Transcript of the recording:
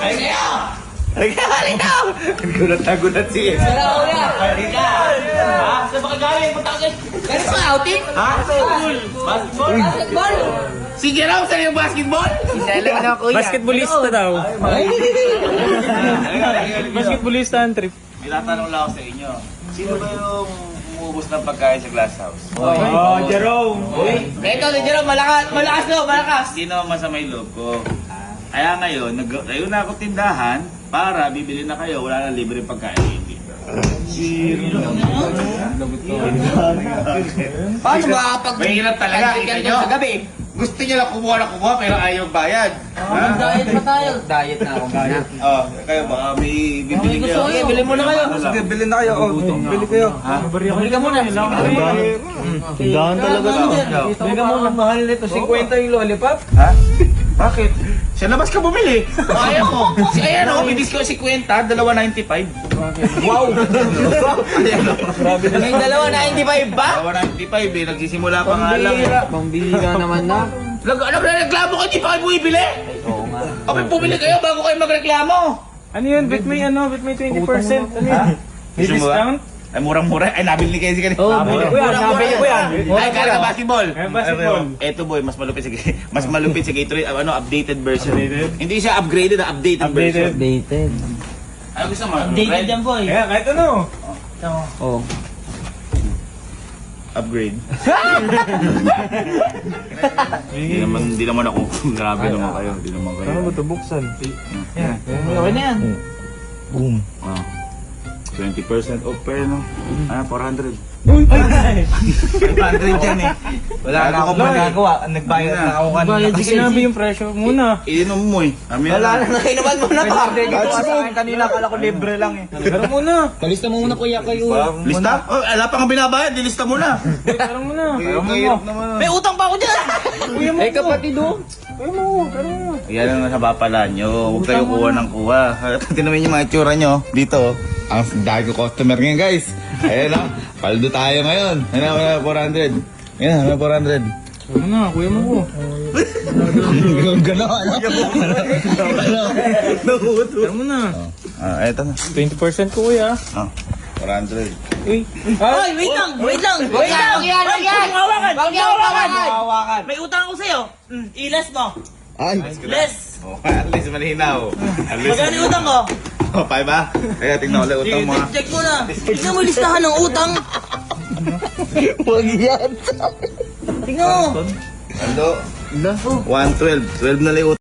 Halika! Gulat na gulat siya. Halika! Ha? Saan ba ka galing? Punta ka dyan. Ganun pa, outing? Ha? Basketball? Basketball? Si Jerome, saan yung basketball? Dalawa na kuya. Basketballista daw. Basketballista ang trip. May tatanong lang ako sa inyo. Sino ba yung umubos ng pagkain sa glass house? Oh, Jerome. Ito si Jerome, malakas no, malakas. Sino ang masamay loob ko? Kaya ngayon, tayo na ako tindahan para bibili na kayo, wala na libre pagkain. Paano makakapag... Mahirap talaga, kita nyo. Sa gabi. Gusto nyo lang kumuha pero ayaw bayad. Diet pa tayo. Diet na ako. Oh, kayo baka may bibili kayo. Sige, bilhin mo na kayo. Sige, bilhin na kayo. Bili kayo. Bili ka muna. Tindahan talaga to. Bili ka muna. Mahal nito. 50 yung lollipop. Ha? Bakit? Sa labas ka bumili. Ayaw mo. Ayan o, bibis ko 50, dalawa 95. Wow! Grabe na. Yung dalawa, 95 ba? Dalawa 95 eh, nagsisimula pa nga lang. Pambihira naman na. Nagreklamo ko, hindi pa kayo bumibili. Oo nga. Okay, bumili kayo bago kayo magreklamo. Ano yun? Bet may 20%. Ano yun? May Gusto mo ba? discount? Ay, murang-mura. Ay, nabili kayo si kanina. Nabili ko yan. Nabili ko yan. Ay, kaya basketball. Basketball. Eto boy, mas malupit sa Gatorade, updated version. Hindi siya upgraded, updated version. Updated. Ano gusto mo? Dated Red? yan, boy. Kaya kahit ano. Oo. Upgrade. Hindi naman ako. Grabe naman kayo. Hindi naman kayo. Ano ba ito? Buksan. Okay na yan. Boom. 20% off pa yun, no? 400. Uy! 500 yan eh. Wala na akong magagawa. Nagbayad na ako kanina. Kasi sinabi yung presyo muna. Inom mo eh. Wala na, nainuman mo na pa. Kanina akala ko libre lang eh. Pero muna. Kalista mo muna kuya kayo. Lista? Oh, wala pa nga binabayad. Dilista mo na. Pero muna. Kahirap naman. May utang pa ako dyan. Kuya mo. Eh kapatid oh. Kuya mo. Pero mo. Yan ang nabapala nyo. Huwag kayo kuha ng kuha. Tinamin yung mga itsura nyo. Dito. Ang dahil ko customer ngayon guys. Ayan o. Paldo tayo ngayon. Ayan na, 400. Ayan na, 400. Ano na, kuya mo ko. Gano'n, ano? Pero muna. Eto na. 20% ko kuya. 400. Uy. Ay, wait lang. Wag yan. Wag yan. Wag yan. May utang ako sa'yo. Ilas mo. Ay. Less. Oh, at least malinaw. At least. Magkano yung utang ko? Oh, 5 ba? Kaya tingnan ulit utang mo ha. Check mo na. Tingnan mo yung listahan ng utang. Huwag yan. Tingnan mo. Ando? 112. 12 na lang yung utang.